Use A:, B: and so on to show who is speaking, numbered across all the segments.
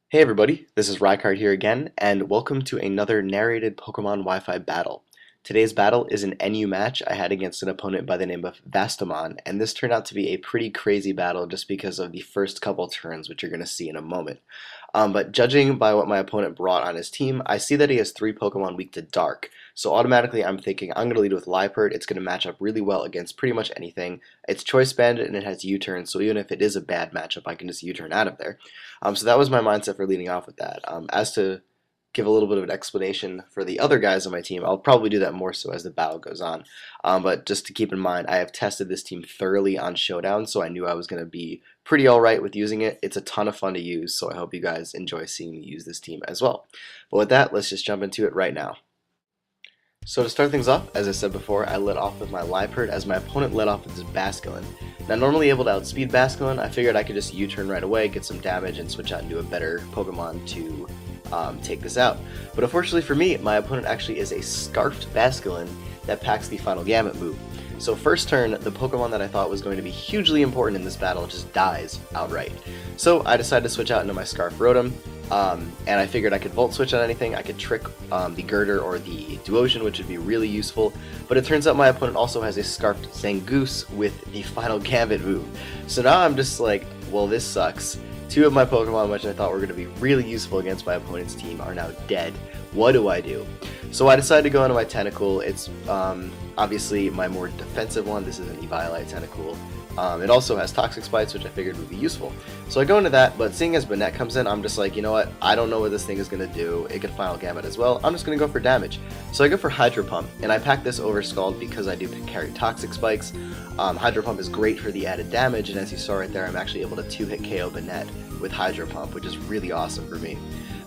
A: Hey everybody, this is Rykard here again, and welcome to another narrated Pokemon Wi-Fi battle. Today's battle is an NU match I had against an opponent by the name of Vastomon, and this turned out to be a pretty crazy battle just because of the first couple turns, which you're going to see in a moment. But judging by what my opponent brought on his team, I see that he has 3 Pokemon weak to Dark, so automatically I'm thinking I'm going to lead with Liepard. It's going to match up really well against pretty much anything. It's Choice Bandit and it has U-turn, so even if it is a bad matchup, I can just U-turn out of there. So that was my mindset for leading off with that. As to give a little bit of an explanation for the other guys on my team, I'll probably do that more so as the battle goes on. But just to keep in mind, I have tested this team thoroughly on Showdown, so I knew I was going to be pretty alright with using it. It's a ton of fun to use, so I hope you guys enjoy seeing me use this team as well. But with that, let's just jump into it right now. So to start things off, as I said before, I led off with my Liepard as my opponent led off with his Basculin. Now normally able to outspeed Basculin, I figured I could just U-turn right away, get some damage, and switch out into a better Pokemon to take this out. But unfortunately for me, my opponent actually is a Scarfed Basculin that packs the Final Gamut move. So first turn, the Pokemon that I thought was going to be hugely important in this battle just dies outright. So I decided to switch out into my Scarf Rotom, and I figured I could Volt Switch on anything. I could trick the Gurdurr or the Duosion, which would be really useful. But it turns out my opponent also has a Scarfed Zangoose with the Final Gambit move. So now I'm just like, well, this sucks. 2 of my Pokemon, which I thought were going to be really useful against my opponent's team, are now dead. What do I do? So I decided to go into my Tentacool. It's obviously my more defensive one. This is an Eviolite Tentacool. It also has Toxic Spikes, which I figured would be useful. So I go into that, but seeing as Banette comes in, I'm just like, you know what, I don't know what this thing is going to do. It could Final Gambit as well. I'm just going to go for damage. So I go for Hydro Pump, and I pack this over Scald because I do carry Toxic Spikes. Hydro Pump is great for the added damage, and as you saw right there, I'm actually able to 2-hit KO Banette with Hydro Pump, which is really awesome for me.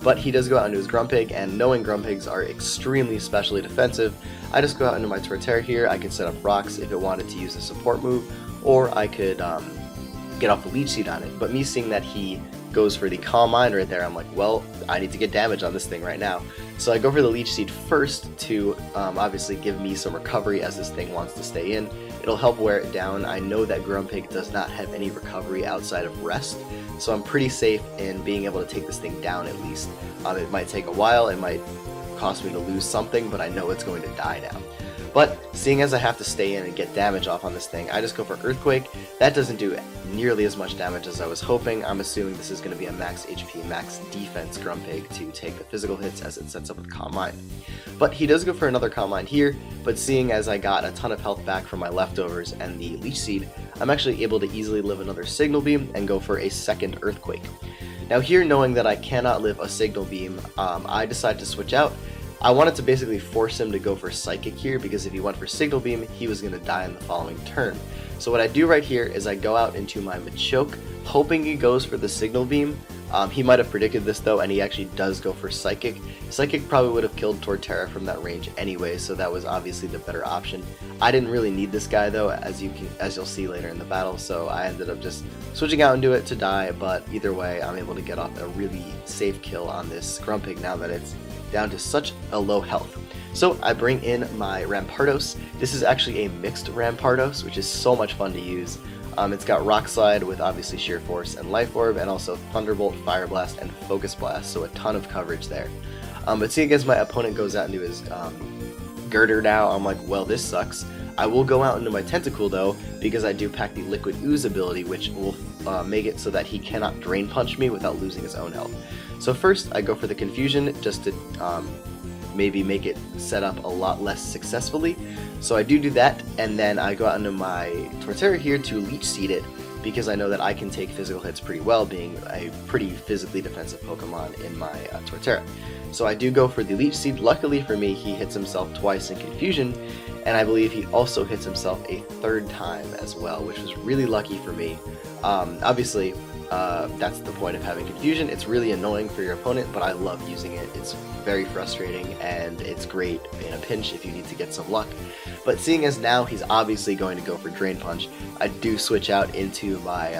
A: But he does go out into his Grumpig, and knowing Grumpigs are extremely specially defensive, I just go out into my Torterra here. I could set up rocks if it wanted to use a support move, or I could get off the Leech Seed on it. But me seeing that he goes for the Calm Mind right there, I'm like, well, I need to get damage on this thing right now. So I go for the Leech Seed first to obviously give me some recovery as this thing wants to stay in. It'll help wear it down. I know that Grumpig does not have any recovery outside of rest, so I'm pretty safe in being able to take this thing down at least. It might take a while, it might cost me to lose something, but I know it's going to die now. But seeing as I have to stay in and get damage off on this thing, I just go for Earthquake. That doesn't do nearly as much damage as I was hoping. I'm assuming this is going to be a max HP, max defense Grumpig to take the physical hits as it sets up with Calm Mind. But he does go for another Calm Mind here, but seeing as I got a ton of health back from my leftovers and the Leech Seed, I'm actually able to easily live another Signal Beam and go for a second Earthquake. Now here, knowing that I cannot live a Signal Beam, I decide to switch out. I wanted to basically force him to go for Psychic here, because if he went for Signal Beam, he was going to die in the following turn. So what I do right here is I go out into my Machoke, hoping he goes for the Signal Beam. He might have predicted this though, and he actually does go for Psychic. Psychic probably would have killed Torterra from that range anyway, so that was obviously the better option. I didn't really need this guy though, as you'll see later in the battle, so I ended up just switching out into it to die, but either way, I'm able to get off a really safe kill on this Grumpig now that it's down to such a low health. So I bring in my Rampardos. This is actually a mixed Rampardos, which is so much fun to use. It's got Rock Slide with obviously Sheer Force and Life Orb, and also Thunderbolt, Fire Blast, and Focus Blast, so a ton of coverage there. But seeing as my opponent goes out into his Gurdurr now, I'm like, well, this sucks. I will go out into my Tentacool though, because I do pack the Liquid Ooze ability, which will make it so that he cannot Drain Punch me without losing his own health. So first, I go for the Confusion, just to maybe make it set up a lot less successfully. So I do that, and then I go out into my Torterra here to Leech Seed it, because I know that I can take physical hits pretty well, being a pretty physically defensive Pokemon in my Torterra. So I do go for the Leech Seed. Luckily for me, he hits himself twice in Confusion, and I believe he also hits himself a third time as well, which was really lucky for me. Obviously, that's the point of having Confusion. It's really annoying for your opponent, but I love using it. It's very frustrating, and it's great in a pinch if you need to get some luck. But seeing as now he's obviously going to go for Drain Punch, I do switch out into my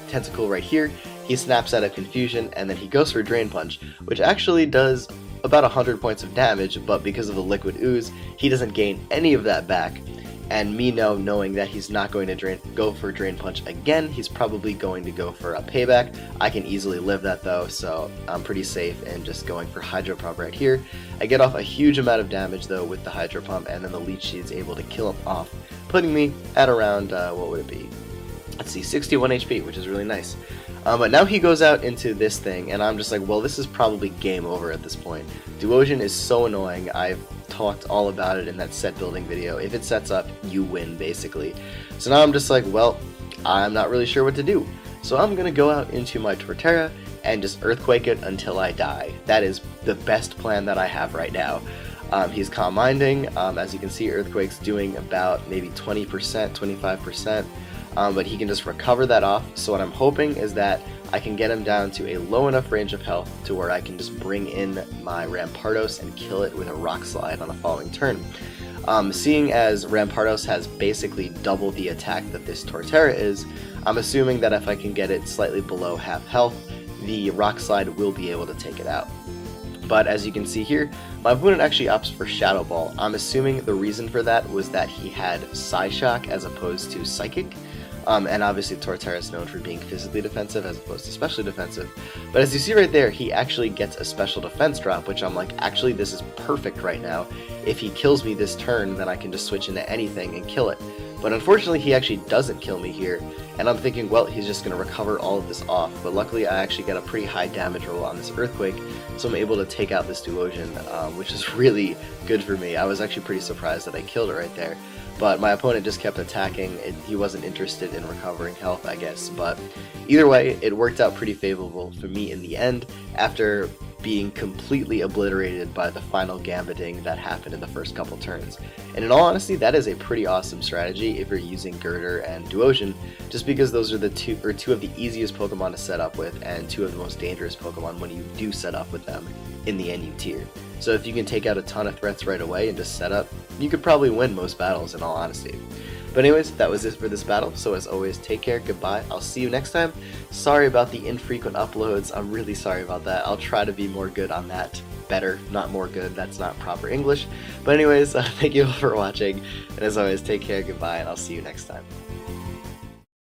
A: Tentacool right here. He snaps out of Confusion, and then he goes for Drain Punch, which actually does about 100 points of damage, but because of the Liquid Ooze, he doesn't gain any of that back. and me knowing that he's not going to go for Drain Punch again, he's probably going to go for a payback. I can easily live that though, so I'm pretty safe in just going for Hydro Pump right here. I get off a huge amount of damage though with the Hydro Pump, and then the Leech Seed is able to kill him off, putting me at around, what would it be? Let's see, 61 HP, which is really nice. But now he goes out into this thing, and I'm just like, well, this is probably game over at this point. Duosion is so annoying. I've talked all about it in that set building video. If it sets up, you win, basically. So now I'm just like, well, I'm not really sure what to do. So I'm going to go out into my Torterra and just Earthquake it until I die. That is the best plan that I have right now. He's Calm Minding. As you can see, Earthquake's doing about maybe 20%, 25%. But he can just recover that off, so what I'm hoping is that I can get him down to a low enough range of health to where I can just bring in my Rampardos and kill it with a Rock Slide on the following turn. Seeing as Rampardos has basically double the attack that this Torterra is, I'm assuming that if I can get it slightly below half health, the Rock Slide will be able to take it out. But as you can see here, my opponent actually opts for Shadow Ball. I'm assuming the reason for that was that he had Psyshock as opposed to Psychic. And obviously Torterra is known for being physically defensive as opposed to specially defensive. But as you see right there, he actually gets a special defense drop, which I'm like, actually this is perfect right now. If he kills me this turn, then I can just switch into anything and kill it. But unfortunately he actually doesn't kill me here, and I'm thinking, well, he's just going to recover all of this off. But luckily I actually get a pretty high damage roll on this Earthquake, so I'm able to take out this Duosion, which is really good for me. I was actually pretty surprised that I killed it right there. But my opponent just kept attacking. He wasn't interested in recovering health, I guess. But either way, it worked out pretty favorable for me in the end, after being completely obliterated by the final gambiting that happened in the first couple turns. And in all honesty, that is a pretty awesome strategy if you're using Gurdurr and Duosion, just because those are the two of the easiest Pokemon to set up with, and two of the most dangerous Pokemon when you do set up with them in the NU tier. So if you can take out a ton of threats right away and just set up, you could probably win most battles in all honesty. But anyways, that was it for this battle, so as always, take care, goodbye, I'll see you next time. Sorry about the infrequent uploads, I'm really sorry about that. I'll try to be more good on that. Better, not more good, that's not proper English. But anyways, thank you all for watching, and as always, take care, goodbye, and I'll see you next time.